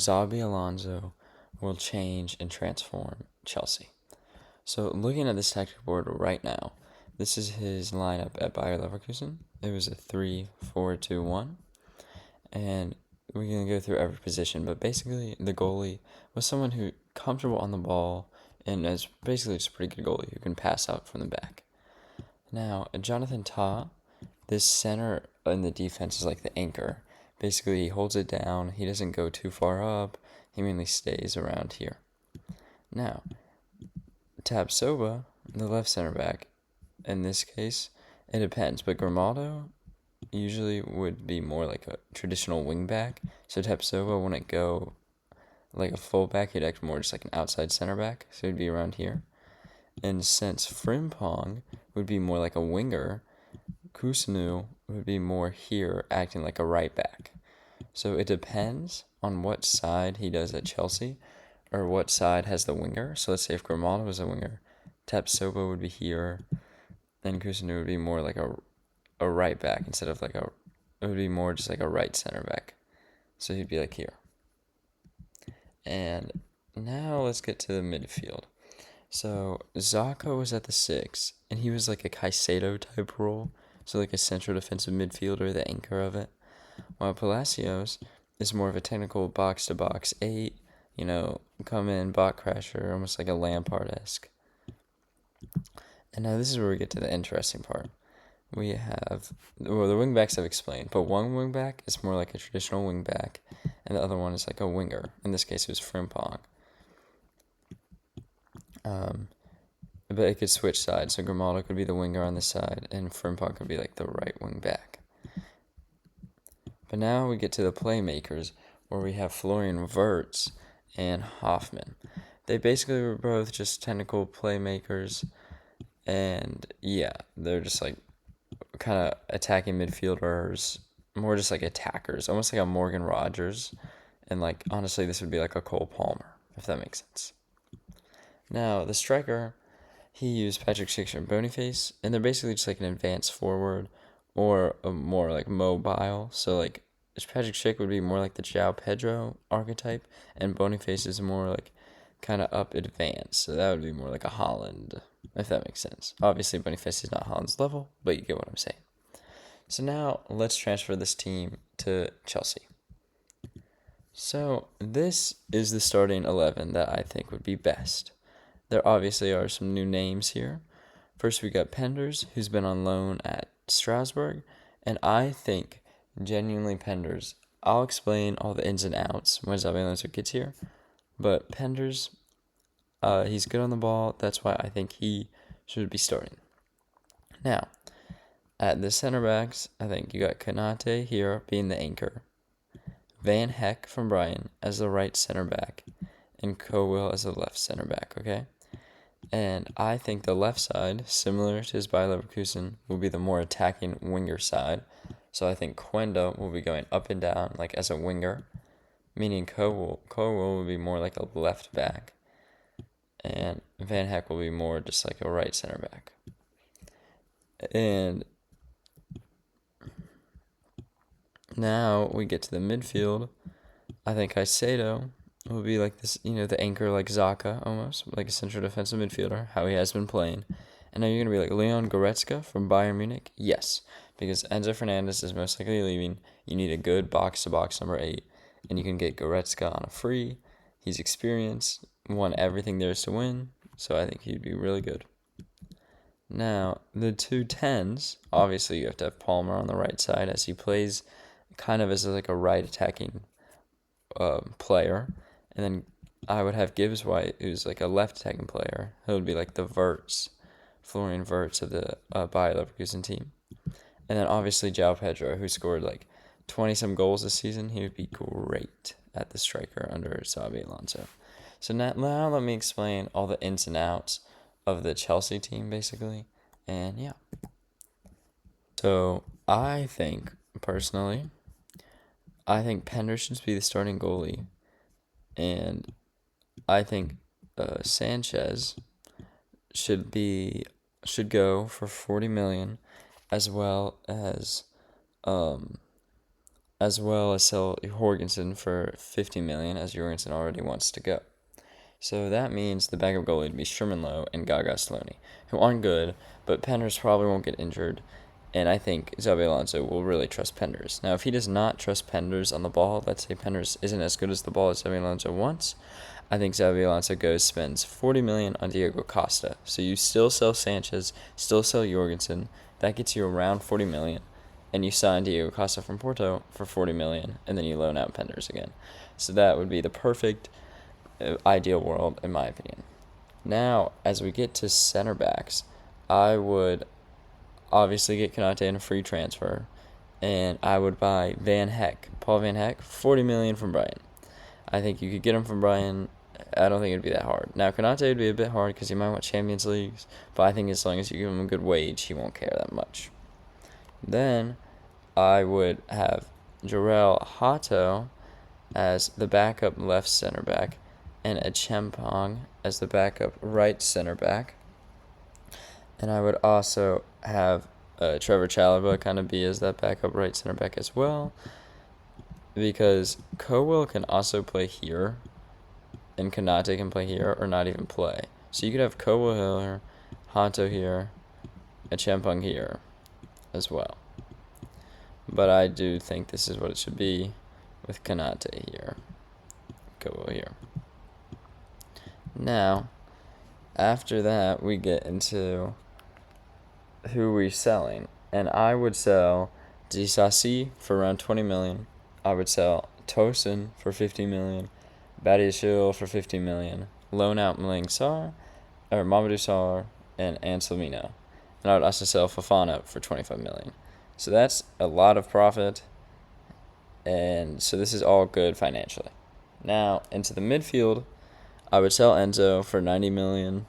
Xabi Alonso will change and transform Chelsea. So looking at this tactical board right now, this is his lineup at Bayer Leverkusen. It was a 3-4-2-1, and we're gonna go through every position. But basically, the goalie was someone who comfortable on the ball and is basically just a pretty good goalie who can pass out from the back. Now, Jonathan Tah, this center in the defense is like the anchor. Basically, he holds it down. He doesn't go too far up. He mainly stays around here. Now, Tabsoba, the left center back, in this case, it depends. But Grimaldo usually would be more like a traditional wing back. So Tabsoba wouldn't go like a fullback. He'd act more just like an outside center back. So he'd be around here. And since Frimpong would be more like a winger, Kusanu would be more here, acting like a right back. So it depends on what side he does at Chelsea, or what side has the winger. So let's say if Grimaldo was a winger, Tapsoba would be here, and Kusanu would be more like a right back instead of like a. It would be more just like a right center back. So he'd be like here. And now let's get to the midfield. So Zaka was at the 6, and he was like a Caicedo type role. So like a central defensive midfielder, the anchor of it. While Palacios is more of a technical box-to-box 8, come in, bot crasher, almost like a Lampard-esque. And now this is where we get to the interesting part. We have, the wingbacks I've explained, but one wingback is more like a traditional wingback, and the other one is like a winger. In this case, it was Frimpong. But it could switch sides, so Grimaldo could be the winger on this side, and Frimpong could be like the right wing back. But now we get to the playmakers, where we have Florian Wirtz and Hoffman. They basically were both just technical playmakers, and yeah, they're just like kind of attacking midfielders, more just like attackers, almost like a Morgan Rogers, and like honestly, this would be like a Cole Palmer, if that makes sense. Now, the striker, he used Patrick Schick and Boniface, and they're basically just like an advanced forward or a more like mobile. So like Patrick Schick would be more like the João Pedro archetype, and Boniface is more like kind of up advanced. So that would be more like a Holland, if that makes sense. Obviously, Boniface is not Holland's level, but you get what I'm saying. So now let's transfer this team to Chelsea. So this is the starting 11 that I think would be best. There obviously are some new names here. First, we got Penders, who's been on loan at Strasbourg, and I think genuinely Penders. I'll explain all the ins and outs when Xabi Alonso gets here, but Penders, he's good on the ball. That's why I think he should be starting. Now, at the center backs, I think you got Konate here being the anchor, Van Heck from Brighton as the right center back, and Cowell as the left center back. Okay. And I think the left side, similar to his Bayer Leverkusen, will be the more attacking winger side. So I think Quenda will be going up and down like as a winger, meaning Cowell will be more like a left back, and Van Heck will be more just like a right center back. And now we get to the midfield. I think Caicedo will be like this, the anchor like Zaka almost, like a central defensive midfielder, how he has been playing. And now you're going to be like Leon Goretzka from Bayern Munich? Yes, because Enzo Fernandez is most likely leaving. You need a good box-to-box number 8, and you can get Goretzka on a free. He's experienced, won everything there is to win, so I think he'd be really good. Now, the two 10s, obviously you have to have Palmer on the right side as he plays kind of as like a right attacking player. And then I would have Gibbs White, who's like a left attacking player. He would be like the Florian Wirtz of the Bayer Leverkusen team. And then obviously João Pedro, who scored like 20-some goals this season. He would be great at the striker under Xabi Alonso. So now let me explain all the ins and outs of the Chelsea team, basically. And yeah. So I think, personally, Pender should be the starting goalie. And I think Sanchez should go for 40 million, as well as as well as sell Jorgensen for 50 million, as Jorgensen already wants to go. So that means the backup goalie would be Sherman Lowe and Gaga Sloney, who aren't good, but Penders probably won't get injured, and I think Xabi Alonso will really trust Penders. Now, if he does not trust Penders on the ball, let's say Penders isn't as good as the ball as Xabi Alonso wants, I think Xabi Alonso spends 40 million on Diego Costa. So you still sell Sanchez, still sell Jorgensen. That gets you around 40 million, and you sign Diego Costa from Porto for 40 million, and then you loan out Penders again. So that would be the perfect ideal world, in my opinion. Now, as we get to center backs, I would obviously get Konate in a free transfer, and I would buy Paul Van Heck, 40 million from Brighton. I think you could get him from Brighton. I don't think it'd be that hard. Now, Konate would be a bit hard because he might want Champions Leagues, but I think as long as you give him a good wage, he won't care that much. Then I would have Jarrell Hato as the backup left center back, and a Chempong as the backup right center back. And I would also have Trevor Chalobah kind of be as that backup right center back as well, because Cowell can also play here, and Konate can play here or not even play. So you could have Cowell here, Hato here, a Chempong here as well. But I do think this is what it should be with Konate here, Cowell here. Now, after that, we get into who we're selling. And I would sell Disasi for around 20 million. I would sell Tosin for 50 million. Badiashile for 50 million. Loan out Mamadou Sarr, and Anselmino. And I would also sell Fofana for 25 million. So that's a lot of profit. And so this is all good financially. Now, into the midfield, I would sell Enzo for 90 million,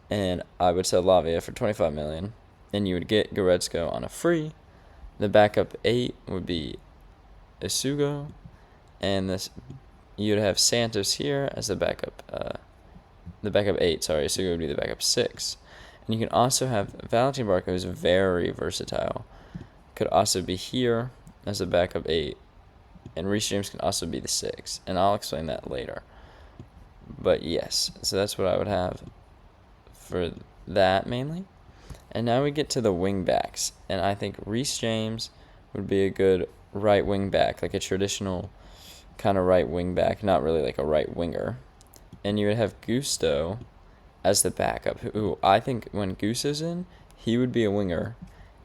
and I would sell Lavia for 25 million, and you would get Goretzka on a free. The backup 8 would be Isugo, and you'd have Santos here as the backup. The backup 8, sorry, Isugo would be the backup 6, and you can also have Valentin Barco, who's very versatile. Could also be here as the backup 8, and Reece James can also be the 6, and I'll explain that later. But yes, so that's what I would have for that mainly. And now we get to the wing backs. And I think Reece James would be a good right wing back, like a traditional kind of right wing back, not really like a right winger. And you would have Gusto as the backup, who I think when Gusto's in, he would be a winger,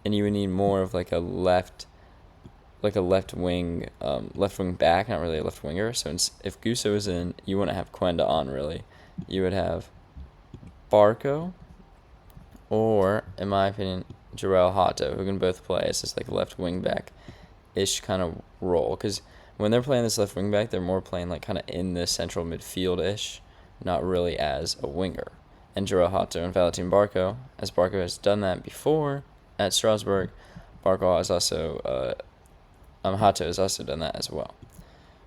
and you would need more of like a left wing back, not really a left winger. So if Gusto is in, you wouldn't have Quenda on really. You would have Barco, or in my opinion, Jarrell Hato, who can both play as this like left wing back ish kind of role. Because when they're playing this left wing back, they're more playing like kind of in the central midfield ish, not really as a winger. And Jarrell Hato and Valentin Barco, as Barco has done that before at Strasbourg, Barco has also Hato has also done that as well.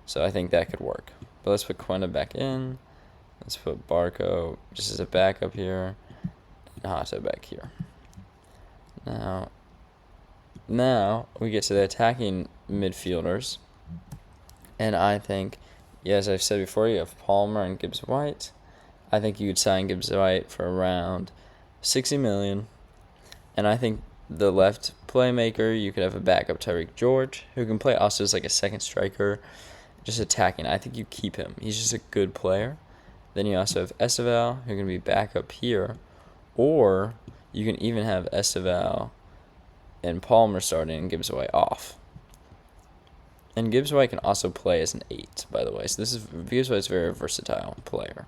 So I think that could work. But let's put Quenda back in. Let's put Barco just as a backup here, and Hato back here. Now we get to the attacking midfielders. And I think, as I've said before, you have Palmer and Gibbs White. I think you could sign Gibbs White for around 60 million. And I think the left playmaker, you could have a backup Tyreek George, who can play also as like a second striker, just attacking. I think you keep him. He's just a good player. Then you also have Esteval, who can be backup here. Or you can even have Esteval and Palmer starting and Gibbs White off. And Gibbs White can also play as an 8, by the way. So Gibbs White's a very versatile player.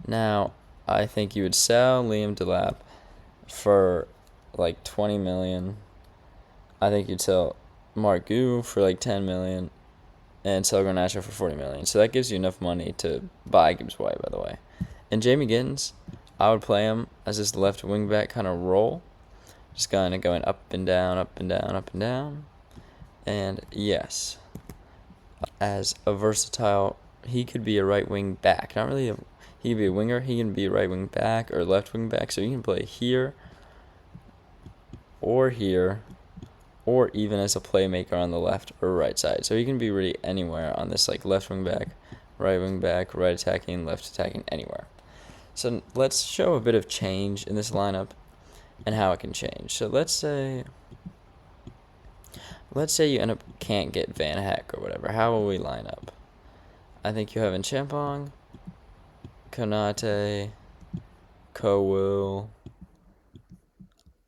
Now, I think you would sell Liam Delap for like 20 million. I think you'd sell Mark Gu for like 10 million and sell Garnacho for 40 million. So that gives you enough money to buy Gibbs White, by the way. And Jamie Gittins, I would play him as this left wing back kind of role. Just kind of going up and down, up and down, up and down. And yes, as a versatile, he could be a right wing back. He could be a winger. He can be a right wing back or left wing back. So he can play here or here or even as a playmaker on the left or right side. So he can be really anywhere on this, like left wing back, right attacking, left attacking, anywhere. So let's show a bit of change in this lineup and how it can change. So let's say you end up can't get Van Heck or whatever. How will we line up? I think you have in Champong, Konate, Kowil.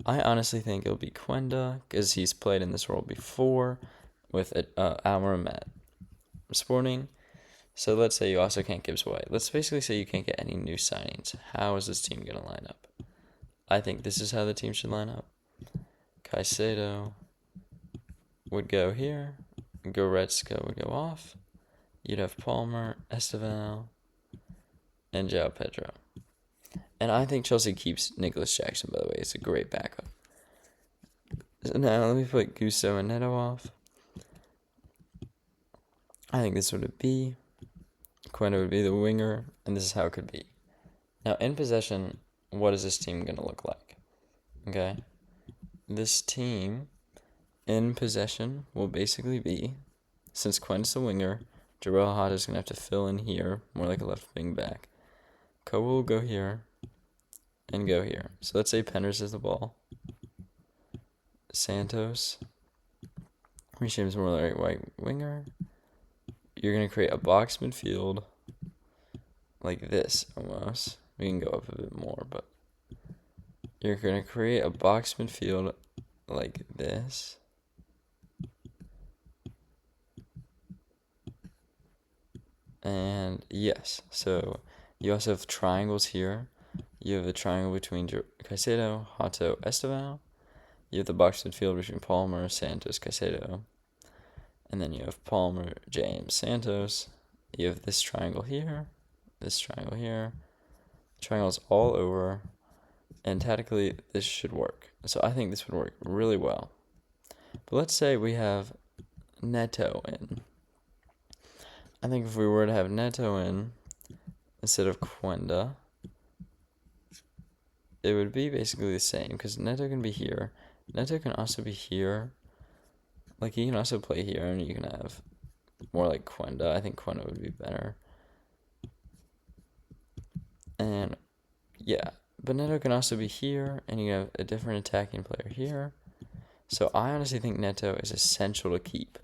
I honestly think it'll be Quenda because he's played in this role before with Almaram at Sporting. So let's say you also can't Gibbs White. Let's basically say you can't get any new signings. How is this team going to line up? I think this is how the team should line up. Caicedo would go here. Goretzka would go off. You'd have Palmer, Esteval, and João Pedro. And I think Chelsea keeps Nicholas Jackson, by the way. It's a great backup. So now let me put Gusto and Neto off. I think this would be. Quenda would be the winger, and this is how it could be. Now, in possession, what is this team going to look like? Okay? This team, in possession, will basically be, since Quenda's the winger, Jarrell Hott is going to have to fill in here, more like a left wing back. Koa will go here, and go here. So let's say Penders has the ball. Santos. Reshape's more like right winger. You're going to create a box midfield like this almost. We can go up a bit more, but you're going to create a box midfield like this. And yes, so you also have triangles here. You have a triangle between Caicedo, Hato, Esteval. You have the box midfield between Palmer, Santos, Caicedo. And then you have Palmer, James, Santos. You have this triangle here, this triangle here. Triangles all over. And tactically, this should work. So I think this would work really well. But let's say we have Neto in. I think if we were to have Neto in instead of Quenda, it would be basically the same because Neto can be here. Neto can also be here. Like, he can also play here, and you can have more like Quenda. I think Quenda would be better. And, yeah. But Neto can also be here, and you have a different attacking player here. So I honestly think Neto is essential to keep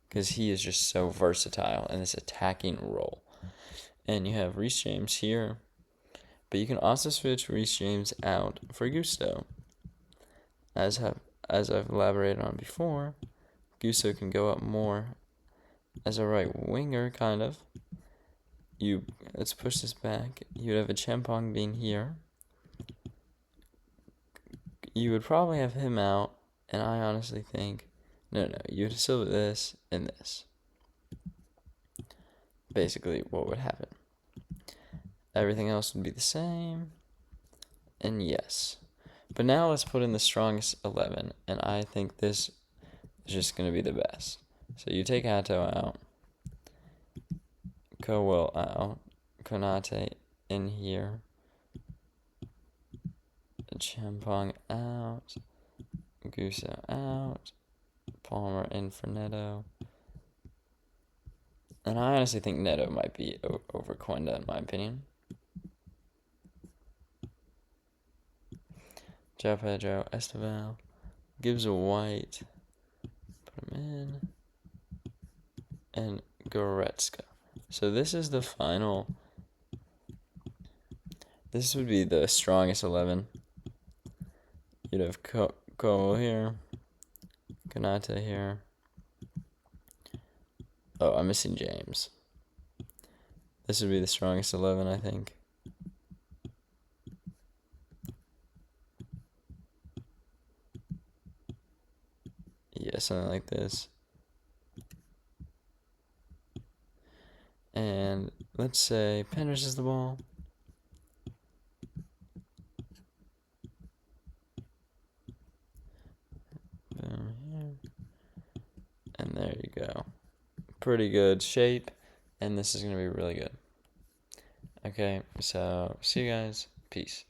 because he is just so versatile in this attacking role. And you have Reece James here, but you can also switch Reece James out for Gusto. As I've elaborated on before, Gusto can go up more as a right winger, kind of. Let's push this back. You'd have a Champong being here. You would probably have him out, and I honestly think, no, you'd still do this and this. Basically, what would happen? Everything else would be the same, and yes. But now let's put in the strongest 11, and I think this is just going to be the best. So you take Hato out, Kowil out, Konate in here, Champong out, Gusto out, Palmer in for Neto. And I honestly think Neto might be over Quenda in my opinion. João Pedro, Esteval, Gibbs White, put him in, and Goretzka. So this is the final. This would be the strongest 11. You'd have Cole here, Konate here. Oh, I'm missing James. This would be the strongest 11, I think. Yeah, something like this. And let's say Penders is the ball. Boom here. And there you go. Pretty good shape. And this is going to be really good. Okay, so see you guys. Peace.